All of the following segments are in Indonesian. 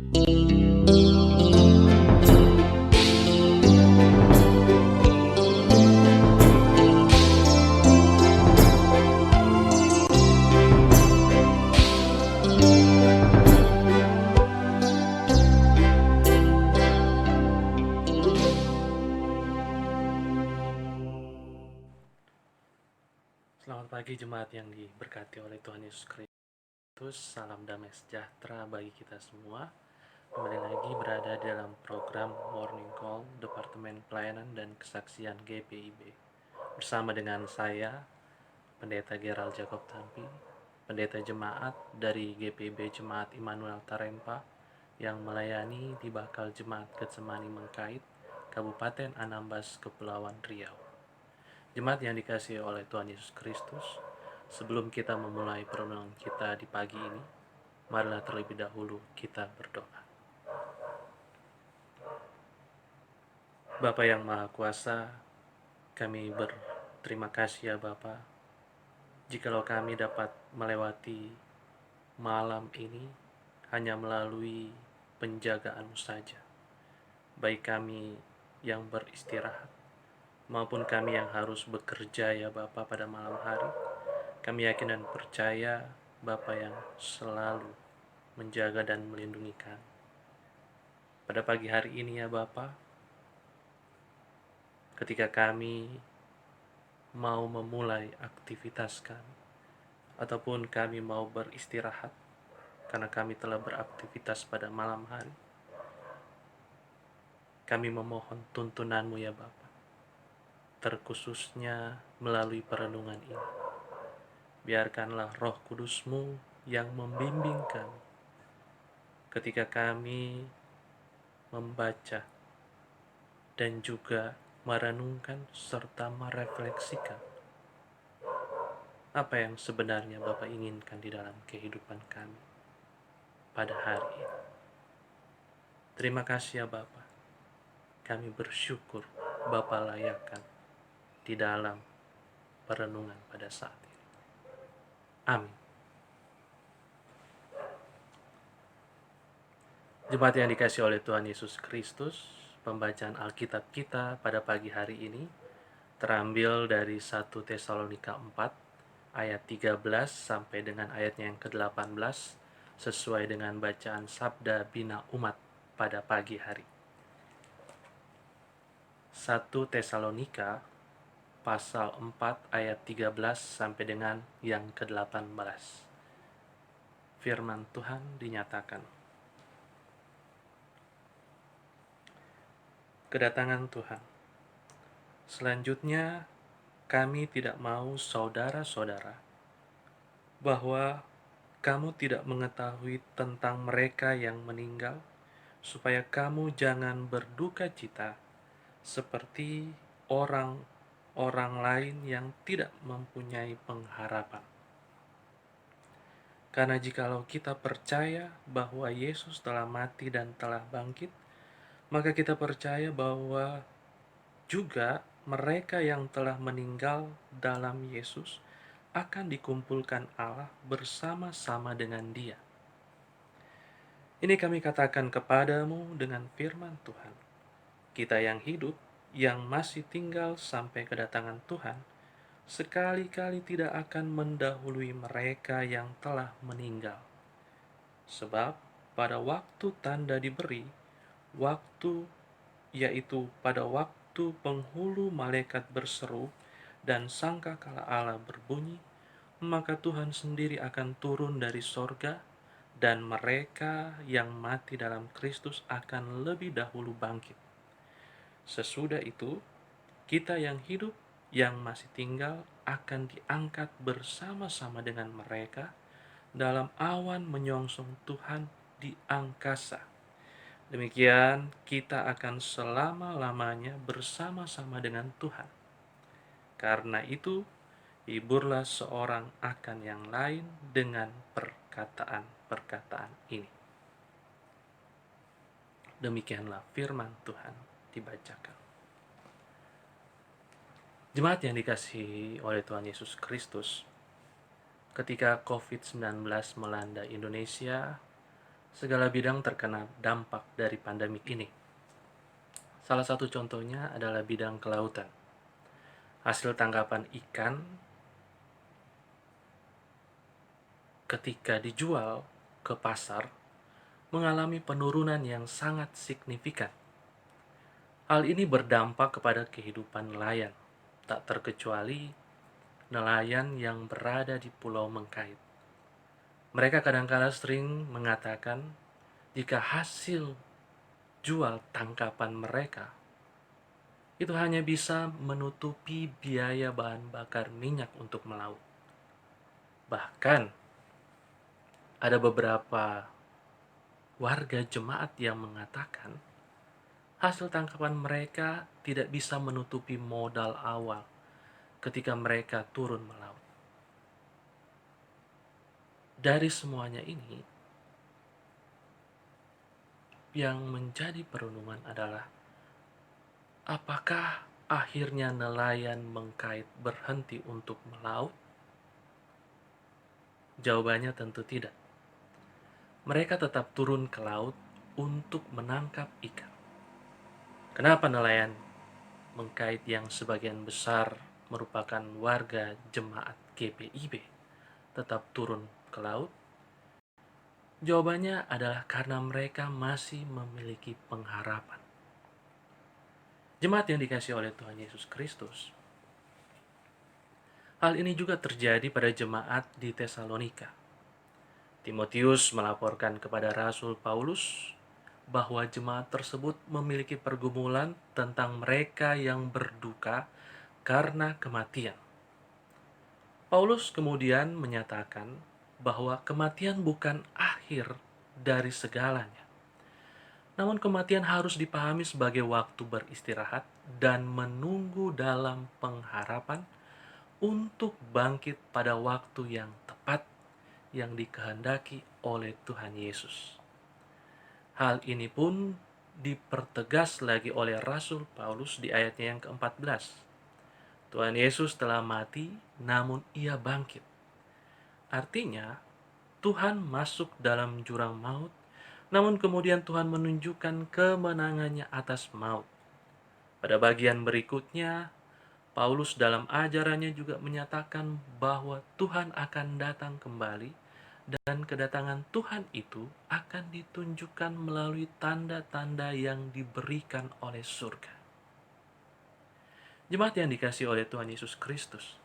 Selamat pagi jemaat yang diberkati oleh Tuhan Yesus Kristus. Salam damai sejahtera bagi kita semua. Kembali lagi berada dalam program Morning Call Departemen Pelayanan dan Kesaksian GPIB. Bersama dengan saya, Pendeta Gerald Jacob Tampi, Pendeta Jemaat dari GPIB Jemaat Immanuel Tarempa yang melayani di Bakal Jemaat Getsemani Mengkait, Kabupaten Anambas, Kepulauan Riau. Jemaat yang dikasihi oleh Tuhan Yesus Kristus, sebelum kita memulai perenungan kita di pagi ini, marilah terlebih dahulu kita berdoa. Bapa yang Maha Kuasa, kami berterima kasih ya Bapa, jikalau kami dapat melewati malam ini hanya melalui penjagaan-Mu saja, baik kami yang beristirahat maupun kami yang harus bekerja ya Bapa pada malam hari. Kami yakin dan percaya Bapa yang selalu menjaga dan melindungi kami. Pada pagi hari ini ya Bapa, ketika kami mau memulai aktivitas kami, ataupun kami mau beristirahat, karena kami telah beraktivitas pada malam hari, kami memohon tuntunan-Mu ya Bapa, terkhususnya melalui perenungan ini. Biarkanlah Roh Kudus-Mu yang membimbing kami ketika kami membaca dan juga merenungkan serta merefleksikan apa yang sebenarnya Bapa inginkan di dalam kehidupan kami pada hari ini. Terima kasih ya Bapa, kami bersyukur Bapa layakkan di dalam perenungan pada saat ini. Amin. Jemaat yang dikasihi oleh Tuhan Yesus Kristus, pembacaan Alkitab kita pada pagi hari ini terambil dari 1 Tesalonika 4 ayat 13 sampai dengan ayatnya yang ke-18 sesuai dengan bacaan Sabda Bina Umat pada pagi hari. 1 Tesalonika pasal 4 ayat 13 sampai dengan yang ke-18. Firman Tuhan dinyatakan. Kedatangan Tuhan. Selanjutnya, kami tidak mau saudara-saudara bahwa kamu tidak mengetahui tentang mereka yang meninggal, supaya kamu jangan berduka cita seperti orang-orang lain yang tidak mempunyai pengharapan. Karena jikalau kita percaya bahwa Yesus telah mati dan telah bangkit, maka kita percaya bahwa juga mereka yang telah meninggal dalam Yesus akan dikumpulkan Allah bersama-sama dengan Dia. Ini kami katakan kepadamu dengan firman Tuhan. Kita yang hidup, yang masih tinggal sampai kedatangan Tuhan, sekali-kali tidak akan mendahului mereka yang telah meninggal. Sebab pada waktu tanda diberi, yaitu pada waktu penghulu malaikat berseru dan sangkakala Allah berbunyi, maka Tuhan sendiri akan turun dari sorga, dan mereka yang mati dalam Kristus akan lebih dahulu bangkit. Sesudah itu, kita yang hidup, yang masih tinggal, akan diangkat bersama-sama dengan mereka dalam awan menyongsong Tuhan di angkasa. Demikian kita akan selama-lamanya bersama-sama dengan Tuhan. Karena itu, hiburlah seorang akan yang lain dengan perkataan-perkataan ini. Demikianlah firman Tuhan dibacakan. Jemaat yang dikasihi oleh Tuhan Yesus Kristus, ketika COVID-19 melanda Indonesia, Segala bidang terkena dampak dari pandemik ini. Salah satu contohnya adalah bidang kelautan. Hasil tangkapan ikan ketika dijual ke pasar mengalami penurunan yang sangat signifikan. Hal ini berdampak kepada kehidupan nelayan, tak terkecuali nelayan yang berada di Pulau Mengkait. Mereka kadang-kala sering mengatakan jika hasil jual tangkapan mereka itu hanya bisa menutupi biaya bahan bakar minyak untuk melaut. Bahkan ada beberapa warga jemaat yang mengatakan hasil tangkapan mereka tidak bisa menutupi modal awal ketika mereka turun melaut. Dari semuanya ini, yang menjadi perenungan adalah apakah akhirnya nelayan Mengkait berhenti untuk melaut? Jawabannya tentu tidak. Mereka tetap turun ke laut untuk menangkap ikan. Kenapa nelayan Mengkait yang sebagian besar merupakan warga jemaat GPIB tetap turun ke laut? Jawabannya adalah karena mereka masih memiliki pengharapan. Jemaat yang dikasihi oleh Tuhan Yesus Kristus, hal ini juga terjadi pada jemaat di Tesalonika. Timotius melaporkan kepada Rasul Paulus bahwa jemaat tersebut memiliki pergumulan tentang mereka yang berduka karena kematian. Paulus kemudian menyatakan bahwa kematian bukan akhir dari segalanya. Namun kematian harus dipahami sebagai waktu beristirahat dan menunggu dalam pengharapan untuk bangkit pada waktu yang tepat yang dikehendaki oleh Tuhan Yesus. Hal ini pun dipertegas lagi oleh Rasul Paulus di ayatnya yang ke-14. Tuhan Yesus telah mati, namun ia bangkit. Artinya, Tuhan masuk dalam jurang maut, namun kemudian Tuhan menunjukkan kemenangannya atas maut. Pada bagian berikutnya, Paulus dalam ajarannya juga menyatakan bahwa Tuhan akan datang kembali dan kedatangan Tuhan itu akan ditunjukkan melalui tanda-tanda yang diberikan oleh surga. Jemaat yang dikasihi oleh Tuhan Yesus Kristus,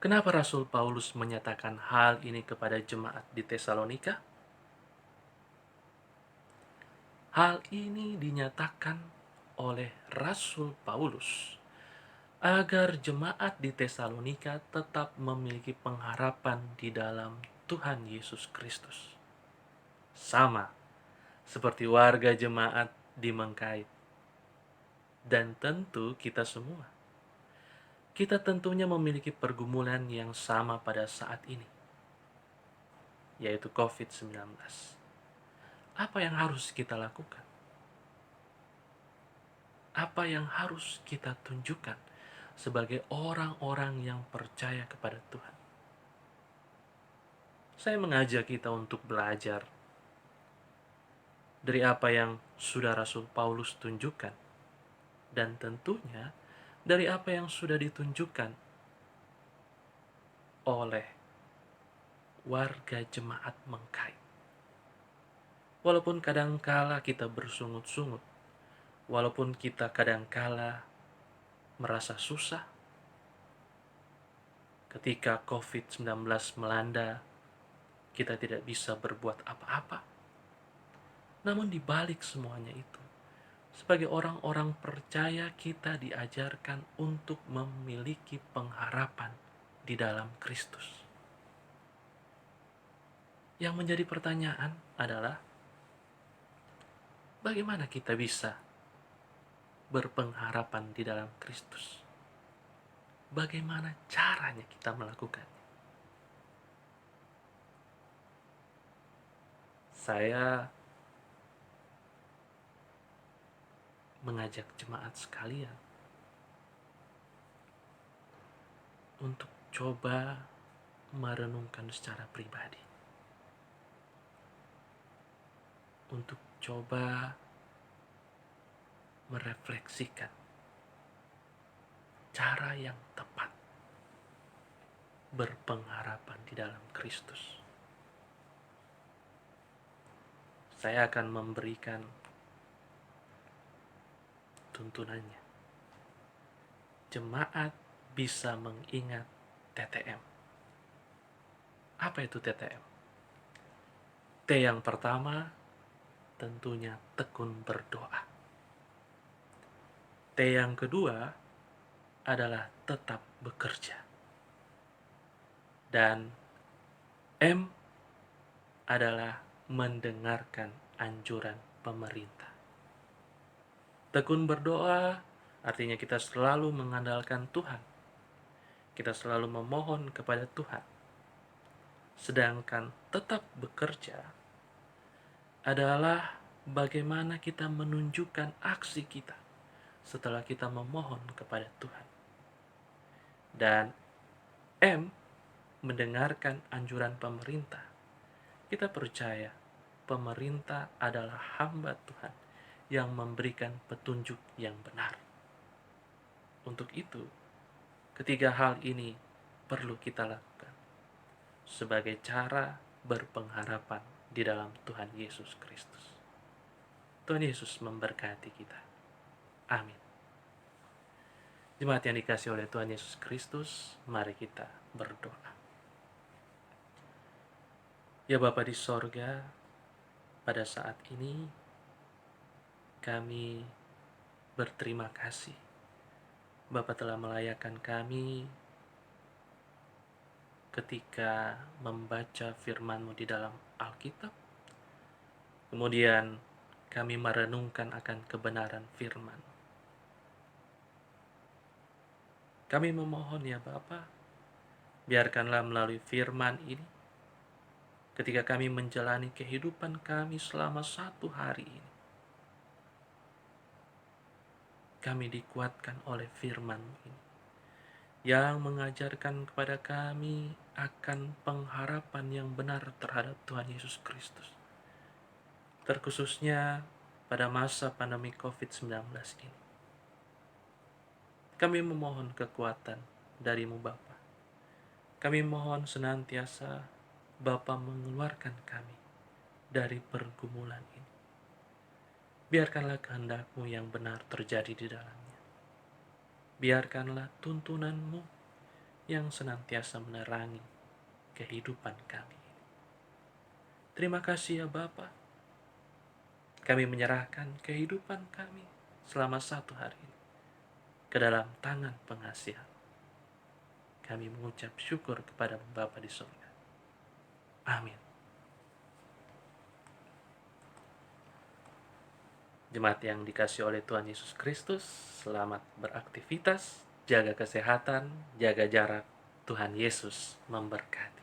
kenapa Rasul Paulus menyatakan hal ini kepada jemaat di Tesalonika? Hal ini dinyatakan oleh Rasul Paulus agar jemaat di Tesalonika tetap memiliki pengharapan di dalam Tuhan Yesus Kristus. Sama seperti warga jemaat di Mengkait. Dan tentu kita semua. Kita tentunya memiliki pergumulan yang sama pada saat ini, yaitu COVID-19. Apa yang harus kita lakukan? Apa yang harus kita tunjukkan sebagai orang-orang yang percaya kepada Tuhan? Saya mengajak kita untuk belajar dari apa yang sudah Rasul Paulus tunjukkan, dan tentunya dari apa yang sudah ditunjukkan oleh warga jemaat Mengkait. Walaupun kadangkala kita bersungut-sungut, walaupun kita kadangkala merasa susah, ketika COVID-19 melanda, kita tidak bisa berbuat apa-apa. Namun di balik semuanya itu, sebagai orang-orang percaya kita diajarkan untuk memiliki pengharapan di dalam Kristus. Yang menjadi pertanyaan adalah, bagaimana kita bisa berpengharapan di dalam Kristus? Bagaimana caranya kita melakukannya? Saya mengajak jemaat sekalian untuk coba merenungkan secara pribadi. untuk coba merefleksikan cara yang tepat berpengharapan di dalam Kristus. Saya akan memberikan tuntunannya. Jemaat bisa mengingat TTM. Apa itu TTM? T yang pertama tentunya tekun berdoa. T yang kedua adalah tetap bekerja. Dan M adalah mendengarkan anjuran pemerintah. Tekun berdoa artinya kita selalu mengandalkan Tuhan. Kita selalu memohon kepada Tuhan. Sedangkan tetap bekerja adalah bagaimana kita menunjukkan aksi kita setelah kita memohon kepada Tuhan. Dan M, mendengarkan anjuran pemerintah. Kita percaya pemerintah adalah hamba Tuhan yang memberikan petunjuk yang benar. Untuk itu, ketiga hal ini perlu kita lakukan sebagai cara berpengharapan di dalam Tuhan Yesus Kristus. Tuhan Yesus memberkati kita. Amin. Jemaat yang dikasihi oleh Tuhan Yesus Kristus, mari kita berdoa. Ya Bapa di sorga, pada saat ini kami berterima kasih. Bapa telah melayakkan kami ketika membaca firman-Mu di dalam Alkitab. Kemudian kami merenungkan akan kebenaran firman. Kami memohon ya Bapa, biarkanlah melalui firman ini, ketika kami menjalani kehidupan kami selama 1 hari ini, kami dikuatkan oleh firman ini, yang mengajarkan kepada kami akan pengharapan yang benar terhadap Tuhan Yesus Kristus. Terkhususnya pada masa pandemi COVID-19 ini. Kami memohon kekuatan dari-Mu Bapa. Kami mohon senantiasa Bapa mengeluarkan kami dari pergumulan ini. Biarkanlah kehendak-Mu yang benar terjadi di dalamnya. Biarkanlah tuntunan-Mu yang senantiasa menerangi kehidupan kami. Terima kasih ya Bapa. Kami menyerahkan kehidupan kami selama 1 hari ini ke dalam tangan pengasihan. Kami mengucap syukur kepada Bapa di surga. Amin. Jemaat yang dikasihi oleh Tuhan Yesus Kristus, selamat beraktivitas, jaga kesehatan, jaga jarak. Tuhan Yesus memberkati.